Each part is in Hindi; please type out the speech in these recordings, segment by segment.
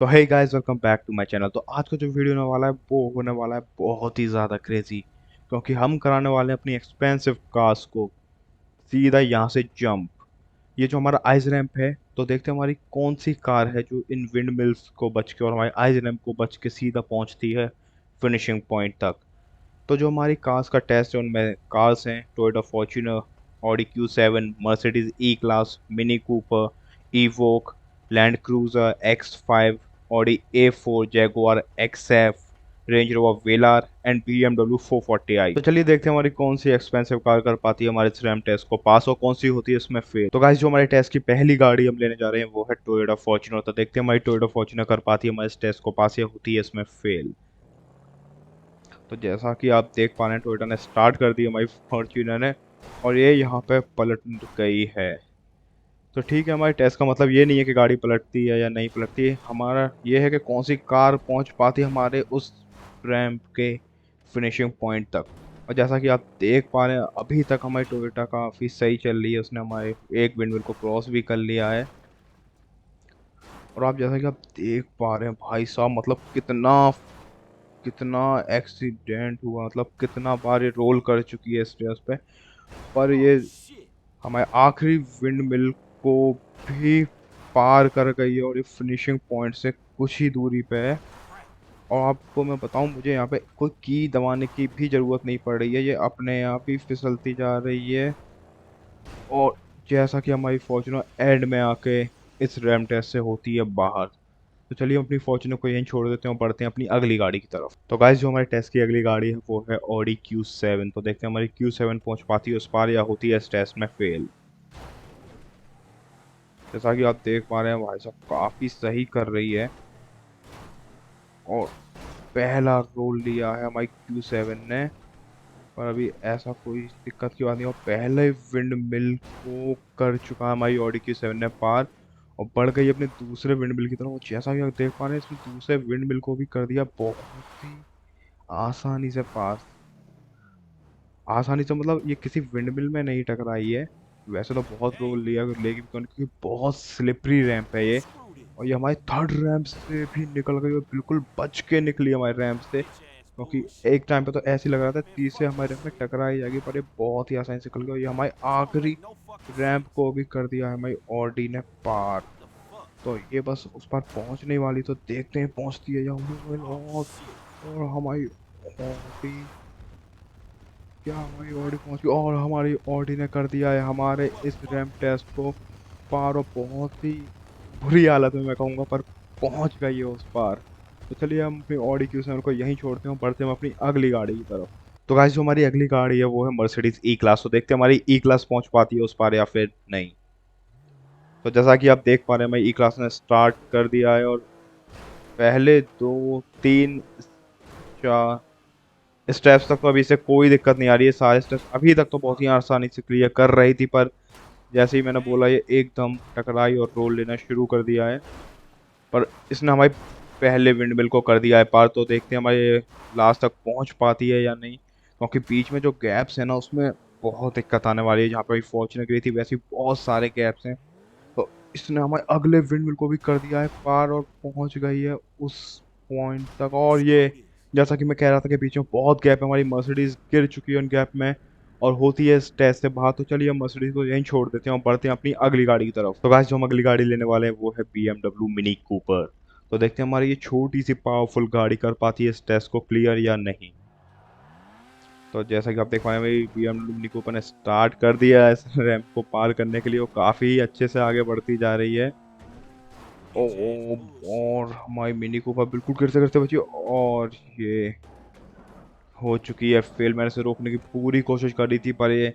तो hey guys, welcome back to my channel. तो आज का जो वीडियो होने वाला है वो होने वाला है बहुत ही ज़्यादा क्रेजी, क्योंकि हम कराने वाले हैं अपनी एक्सपेंसिव कार्स को सीधा यहाँ से जंप। ये जो हमारा आइस रैंप है, तो देखते हैं हमारी कौन सी कार है जो इन विंड मिल्स को बच के और हमारे आइस रैंप को बच के सीधा पहुँचती है फिनिशिंग पॉइंट तक। तो जो हमारी कार्स का टेस्ट है उनमें कार्स हैं Toyota Fortuner, Audi Q7, Mercedes E class, mini Cooper, evoke, land cruiser X5, Audi A4, Jaguar XF, range rover Vellar and BMW 440i। तो चलिए देखते हैं हमारी कौन सी एक्सपेंसिव कार कर पाती है हमारे इस रैम टेस्ट को पास और कौन सी होती है इसमें फेल। तो गाइस, जो हमारे टेस्ट की पहली गाड़ी हम लेने जा रहे हैं वो है टोयोटा फॉर्च्यूनर। तो देखते हैं हमारी टोयोटा फॉर्च्यूनर कर पाती है हमारे इस टेस्ट को पास या होती है इसमें फेल। तो जैसा कि आप देख पा रहे हैं, टोयोटा ने स्टार्ट कर दी हमारी फॉर्च्यूनर ने, और ये यहाँ पे पलट गई है। तो ठीक है, हमारे टेस्ट का मतलब ये नहीं है कि गाड़ी पलटती है या नहीं पलटती है, हमारा ये है कि कौन सी कार पहुँच पाती है हमारे उस रैंप के फिनिशिंग पॉइंट तक। और जैसा कि आप देख पा रहे हैं, अभी तक हमारी टोयोटा काफ़ी सही चल रही है, उसने हमारे एक विंडमिल को क्रॉस भी कर लिया है। और आप जैसा कि आप देख पा रहे हैं भाई साहब, मतलब कितना कितना एक्सीडेंट हुआ, मतलब कितना बार ये रोल कर चुकी है स्टेयर्स पे। पर ये हमारे आखिरी विंड मिल को भी पार कर गई है और ये फिनिशिंग पॉइंट से कुछ ही दूरी पे है। और आपको मैं बताऊं, मुझे यहाँ पे कोई की दबाने की भी ज़रूरत नहीं पड़ रही है, ये अपने आप ही फिसलती जा रही है। और जैसा कि हमारी फॉर्च्यूनर एंड में आके इस रैम टेस्ट से होती है बाहर। तो चलिए हम अपनी फॉर्च्यूनर को यहीं छोड़ देते हैं और बढ़ते हैं अपनी अगली गाड़ी की तरफ। तो गाइस, जो हमारे टेस्ट की अगली गाड़ी है वो है ऑडी Q7। तो देखते हैं हमारी Q7 पहुंच पाती है उस पार या होती है इस टेस्ट में फेल। जैसा कि आप देख पा रहे हैं भाई साहब, काफी सही कर रही है और पहला रोल लिया है हमारी Q7 ने। पर अभी ऐसा कोई दिक्कत की बात नहीं, और पहले विंड मिल को कर चुका है हमारी ऑडी Q7 ने पार और बढ़ गई अपने दूसरे विंड मिल की तरफ। और जैसा कि आप देख पा रहे हैं, इसमें दूसरे विंड मिल को भी कर दिया बहुत ही आसानी से पास। आसानी से मतलब ये किसी विंडमिल में नहीं टकराई है। वैसे तो बहुत रोल लिया लेकिन क्योंकि बहुत स्लिपरी रैंप है ये, और ये हमारे थर्ड रैंप से भी निकल गई और बिल्कुल बच के निकली हमारे रैंप से। क्योंकि एक टाइम पे तो ऐसे ही लग रहा था तीसरे हमारे रैंप में टकराई जाएगी, पर ये बहुत ही आसानी से निकल गई और ये हमारे आखिरी रैंप को भी कर दिया है हमारी ऑडी ने पार। तो ये बस उस पार पहुंचने वाली, तो देखते हैं पहुंचती है या नहीं। और हमारी ऑडी, क्या हमारी ऑडी पहुंच गई, और हमारी ऑडी ने कर दिया है हमारे इस रैंप टेस्ट को पार। और बहुत ही बुरी हालत में मैं कहूँगा, पर पहुंच गई है उस पार। तो चलिए हम अपनी ऑडी Q7 को यहीं छोड़ते हैं और बढ़ते हैं अपनी अगली गाड़ी की तरफ। तो गाइस, जो हमारी अगली गाड़ी है वो है मर्सिडीज ई क्लास। तो देखते हैं हमारी ई क्लास पहुंच पाती है उस पार या फिर नहीं। तो जैसा कि आप देख पा रहे हैं, हमारी ई क्लास ने स्टार्ट कर दिया है और पहले दो तीन चार स्टेप्स तक तो अभी से कोई दिक्कत नहीं आ रही है। सारे स्टेप्स अभी तक तो बहुत ही आसानी से क्लियर कर रही थी, पर जैसे ही मैंने बोला ये एकदम टकराई और रोल लेना शुरू कर दिया है। पर इसने हमारे पहले विंडमिल को कर दिया है पार। तो देखते हैं हमारे लास्ट तक पहुंच पाती है या नहीं, क्योंकि बीच में जो गैप्स है ना उसमें बहुत दिक्कत आने वाली है। जहाँ पे फॉर्च्यूनर गई थी वैसे ही बहुत सारे गैप्स हैं। तो इसने हमारे अगले विंडमिल को भी कर दिया है पार और पहुंच गई है उस पॉइंट तक। और ये जैसा कि मैं कह रहा था कि बीच में बहुत गैप है, हमारी मर्सिडीज गिर चुकी है उन गैप में और होती है इस टेस्ट से बाहर। तो चलिए हम मर्सिडीज को यहीं छोड़ देते हैं और बढ़ते हैं अपनी अगली गाड़ी की तरफ। तो गाइस, जो हम अगली गाड़ी लेने वाले हैं वो है BMW मिनी कूपर। तो देखते हैं हमारी ये छोटी सी पावरफुल गाड़ी कर पाती है इस टेस्ट को क्लियर या नहीं। तो जैसा कि आप देख पाए, मेरी BMW मिनी कूपर ने स्टार्ट कर दिया है इस रैंप को पार करने के लिए, वो काफ़ी अच्छे से आगे बढ़ती जा रही है। ओ, और हमारी मिनी कूपर बिल्कुल गिरते गिरते बची और ये हो चुकी है फेल। मैंने इसे रोकने की पूरी कोशिश करी थी, पर ये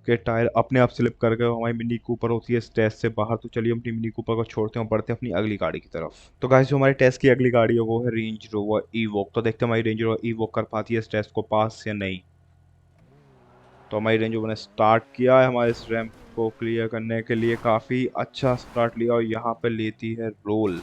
के टायर अपने आप स्लिप कर गए। हमारी मिनी कूपर होती है इस टेस्ट से बाहर। तो चलिए हम अपनी मिनी कूपर को छोड़ते हैं और बढ़ते हैं अपनी अगली गाड़ी की तरफ। तो गाइस, जो हमारे टेस्ट की अगली गाड़ी है वो है रेंज रोवर इवोक। तो देखते हैं हमारी रेंज रोवर इवोक कर पाती है इस टेस्ट को पास या नहीं। तो हमारी रेंज रोवर ने स्टार्ट किया है हमारे इस रैंप को क्लियर करने के लिए, काफ़ी अच्छा स्टार्ट लिया और यहाँ पे लेती है रोल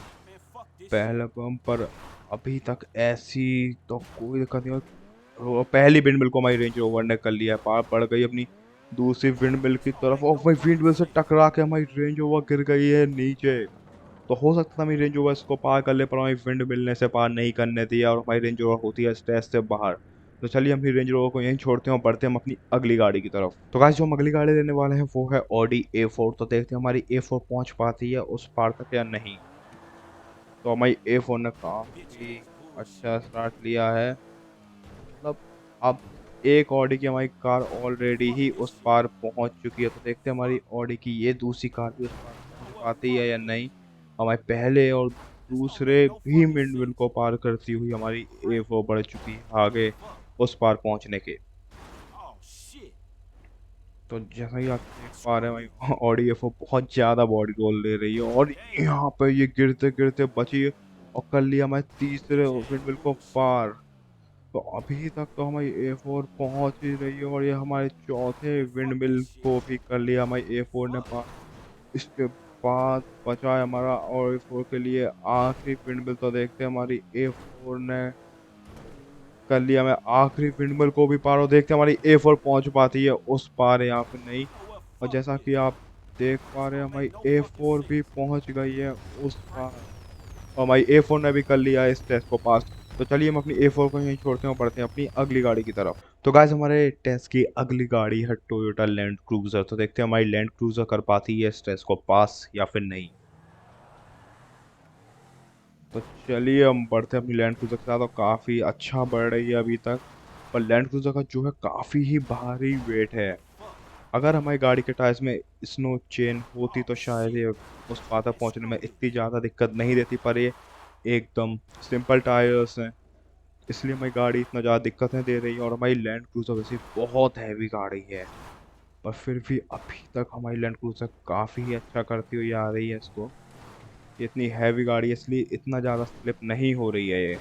पहले पंप पर। अभी तक ऐसी तो कोई दिक्कत नहीं हुई। पहली विंड मिल को हमारी रेंज रोवर ने कर लिया है पार, पड़ गई अपनी दूसरी विंड मिल की तरफ और वही विंड मिल से टकरा के हमारी रेंज रोवर गिर गई है नीचे। तो हो सकता था मेरी रेंज रोवर इसको पार कर ले, पर हमारी विंड मिलने से पार नहीं करने दिया और हमारी रेंज रोवर होती है स्टेज से बाहर। तो चलिए अपनी रेंज रोवर को यहीं छोड़ते हैं और बढ़ते हैं हम अपनी अगली गाड़ी की तरफ। तो गाइस जो हम अगली गाड़ी लेने वाले हैं वो है ऑडी A4। तो देखते हैं हमारी A4 पहुंच पाती है उस पार तक या नहीं। तो हमारी A4 ने काफी अच्छा स्टार्ट लिया है, मतलब अब एक ऑडी की हमारी कार ऑलरेडी ही उस पार पहुंच चुकी है। तो देखते हैं हमारी ऑडी की ये दूसरी कार भी उस पार पहुंच पाती है या नहीं। हमारे पहले और दूसरे भी मिडविल को पार करती हुई हमारी A4 बढ़ चुकी है आगे उस पार पहुंचने के। तो जैसा कि आप देख पा रहे हैं भाई ऑडी A4 बहुत ज्यादा बॉडी रोल ले रही है और यहाँ पे ये गिरते गिरते बची है और कर लिया हमारे तीसरे मिडविल को पार। तो अभी तक तो हमारी A4 पहुंच ही रही है और ये हमारे चौथे विंडमिल को भी कर लिया हमारी A4 ने पार। इसके बाद बचा है हमारा और A4 के लिए आखिरी विंडमिल। तो देखते हैं हमारी A4 ने कर लिया मैं आखिरी विंडमिल को भी पार और देखते हैं हमारी A4 पहुंच पाती है उस पार या फिर नहीं। और जैसा कि आप देख पा रहे हैं हमारी A4 भी पहुंच गई है उस पार और हमारी A4 ने भी कर लिया है इस टेस्ट को पास। तो चलिए हम अपनी A4 को यहीं छोड़ते हैं और बढ़ते हैं अपनी अगली गाड़ी की तरफ। तो गाइस हमारे टेस्ट की अगली गाड़ी है टोयोटा लैंड क्रूजर। तो देखते हैं हमारी लैंड क्रूजर कर पाती है इस टेस्ट को पास या फिर नहीं। तो चलिए हम बढ़ते हैं अपनी लैंड क्रूजर के साथ और काफ़ी अच्छा बढ़ रही है अभी तक। पर लैंड क्रूजर का जो है काफ़ी ही भारी वेट है। अगर हमारी गाड़ी के टायर्स में स्नो चेन होती तो शायद ये उस पार तक पहुंचने में इतनी ज़्यादा दिक्कत नहीं देती, पर ये एकदम सिंपल टायर्स हैं इसलिए हमारी गाड़ी इतना ज़्यादा दिक्कतें दे रही है। और हमारी लैंड क्रूजर वैसे बहुत हैवी गाड़ी है, पर फिर भी अभी तक हमारी लैंड क्रूजर काफ़ी अच्छा करती हुई आ रही है इसको। ये इतनी हैवी गाड़ी है इसलिए इतना ज़्यादा स्लिप नहीं हो रही है ये।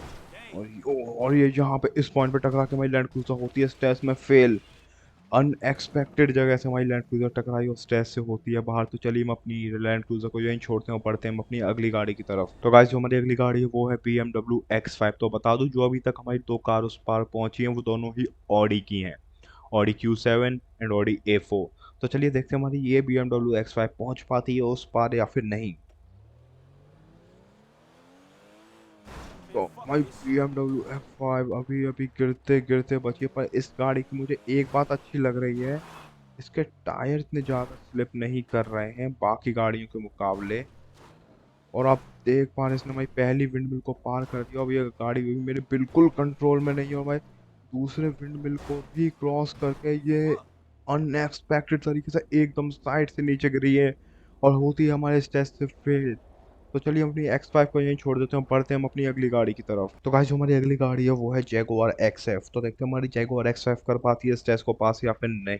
और ये यहाँ पे इस पॉइंट पे टकरा के हमारी लैंड क्रूजर होती है स्टेज में फेल। अनएक्सपेक्टेड जगह से हमारी लैंड क्रूजर टकराई और स्टेज से होती है बाहर। तो चलिए हम अपनी लैंड क्रूजर को यहीं छोड़ते हैं और बढ़ते हैं हम अपनी अगली गाड़ी की तरफ। तो गाइस जो हमारी अगली गाड़ी है वो है BMW X5। तो बता दूं जो अभी तक हमारी दो कार उस पार पहुंची हैं वो दोनों ही ऑडी की हैं, Audi Q7 and Audi A4। तो चलिए देखते हैं हमारी ये BMW X5 पहुंच पाती है उस पार या फिर नहीं। तो हमारी BMW F5 अभी अभी गिरते गिरते बची है, पर इस गाड़ी की मुझे एक बात अच्छी लग रही है, इसके टायर इतने ज़्यादा स्लिप नहीं कर रहे हैं बाकी गाड़ियों के मुकाबले। और आप देख पा रहे हैं इसने हमारी पहली विंडमिल को पार कर दिया। अब ये गाड़ी भी मेरे बिल्कुल कंट्रोल में नहीं है और भाई दूसरे विंडमिल को भी क्रॉस करके ये अनएक्सपेक्टेड तरीके से एकदम साइड से नीचे गिरी है और होती है हमारे स्टेज से फेल। तो चलिए हम अपनी X5 को यहीं छोड़ देते हैं, बढ़ते हैं हम अपनी अगली गाड़ी की तरफ। तो गाइस जो हमारी अगली गाड़ी है वो है जैगुआर XF। तो देखते हैं हमारी जैगुआर XF कर पाती है इस टेस्ट को पास या फिर नहीं।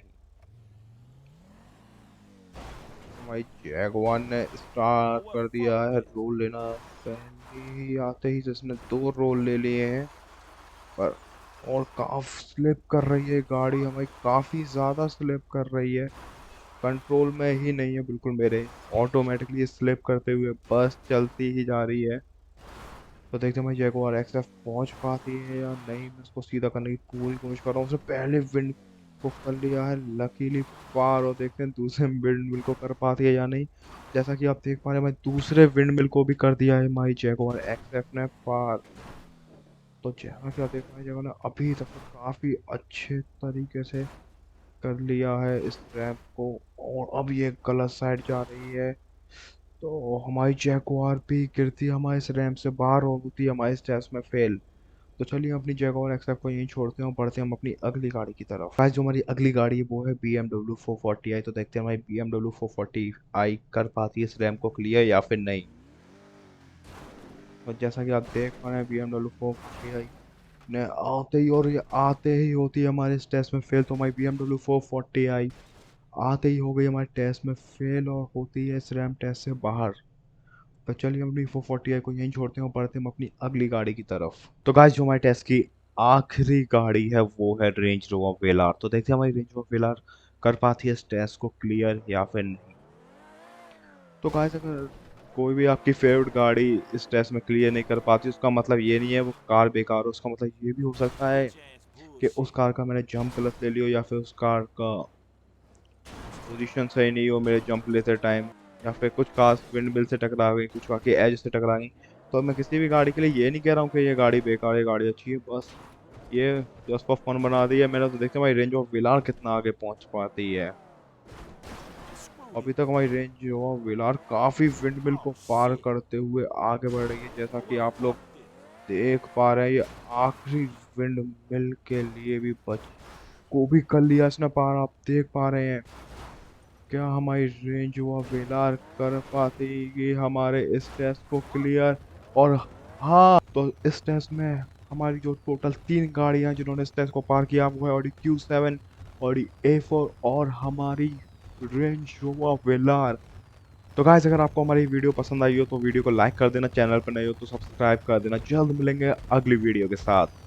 हमारी जैगुआर ने स्टार्ट कर दिया है रोल लेना, पहले ही आते ही जिसने दो रोल ले लिए हैं। पर और काफी स्लिप कर रही है गाड़ी हमारी, काफी ज्यादा स्लिप कर रही है, कंट्रोल में ही नहीं है बिल्कुल मेरे। ऑटोमेटिकली स्लिप करते हुए बस चलती ही जा रही है। तो देखते हैं भाई जैगुआर XF पहुंच पाती है या नहीं। मैं उसको सीधा करने की पूरी कोशिश कर रहा हूँ, उससे पहले विंड को कर लिया है लकीली पार। और देखते हैं दूसरे विंड मिल को कर पाती है या नहीं। जैसा कि आप देख पा रहे हैं मैं दूसरे विंड मिल को भी कर दिया है हमारी जैगुआर XF ने पार। तो जैसा कि आप देख पा रहे हैं जैगुआर ने अभी तक तो काफी अच्छे तरीके से कर लिया है इस रैंप को और अब ये गलत साइड जा रही है। तो हमारी जैगुआर भी गिरती है हमारे इस रैंप से बाहर और होती है हमारे इस टेस्ट में फेल। तो चलिए हम अपनी जैगुआर एक्सएफ को यहीं छोड़ते हैं और बढ़ते हैं हम अपनी अगली गाड़ी की तरफ। आज जो हमारी अगली गाड़ी है वो है BMW 440i। तो देखते हैं हमारी BMW 440i कर पाती है इस रैंप को क्लियर या फिर नहीं। और जैसा कि आप देख पा रहे हैं BMW 440i ने आते ही और ये आते ही होती है हमारे इस टेस्ट में फेल। तो हमारी BMW 440i आते ही हो गई हमारे टेस्ट में फेल और होती है इस रैम टेस्ट से बाहर। तो चलिए हम अपनी 440i को यहीं छोड़ते हैं और बढ़ते हैं हम अपनी अगली गाड़ी की तरफ। तो गाइस जो हमारे टेस्ट की आखिरी गाड़ी है वो है रेंज रोवर वेलार। तो देखते हैं हमारी रेंज रोवर वेलार कर पाती है इस टेस्ट को क्लियर या फिर नहीं। तो गाइस अगर कोई भी आपकी फेवरेट गाड़ी इस टेस्ट में क्लियर नहीं कर पाती उसका मतलब ये नहीं है वो कार बेकार हो, उसका मतलब ये भी हो सकता है कि उस कार का मैंने जंप गलत ले लिया या फिर उस कार का पोजीशन सही नहीं हो मेरे जंप लेते टाइम, या फिर कुछ कार्स विंड मिल से टकरा गई, कुछ कार के एज से टकरा गई। तो मैं किसी भी गाड़ी के लिए ये नहीं कह रहा हूँ कि ये गाड़ी बेकार है, ये गाड़ी अच्छी है, बस ये जस्ट फॉर फन बना दी है मैंने। तो देखते हैं भाई रेंज ऑफ विलार कितना आगे पहुंच पाती है। अभी तक हमारी रेंज ऑफ विलार काफी विंड मिल को पार करते हुए आगे बढ़ रही है, जैसा कि आप लोग देख पा रहे हैं। ये आखिरी विंड मिल के लिए भी बच को भी कर लिया इसने पार, आप देख पा रहे हैं। क्या हमारी रेंज ऑफ वेलार कर पाती ये हमारे इस टेस्ट को क्लियर? और हाँ, तो इस टेस्ट में हमारी जो टोटल 3 गाड़ियां जिन्होंने इस टेस्ट को पार किया वो है ऑडी Q7, ऑडी A4 और हमारी रेंज ऑफ वेलार। तो गाइस अगर आपको हमारी वीडियो पसंद आई हो तो वीडियो को लाइक कर देना, चैनल पर नए हो तो सब्सक्राइब कर देना। जल्द मिलेंगे अगली वीडियो के साथ।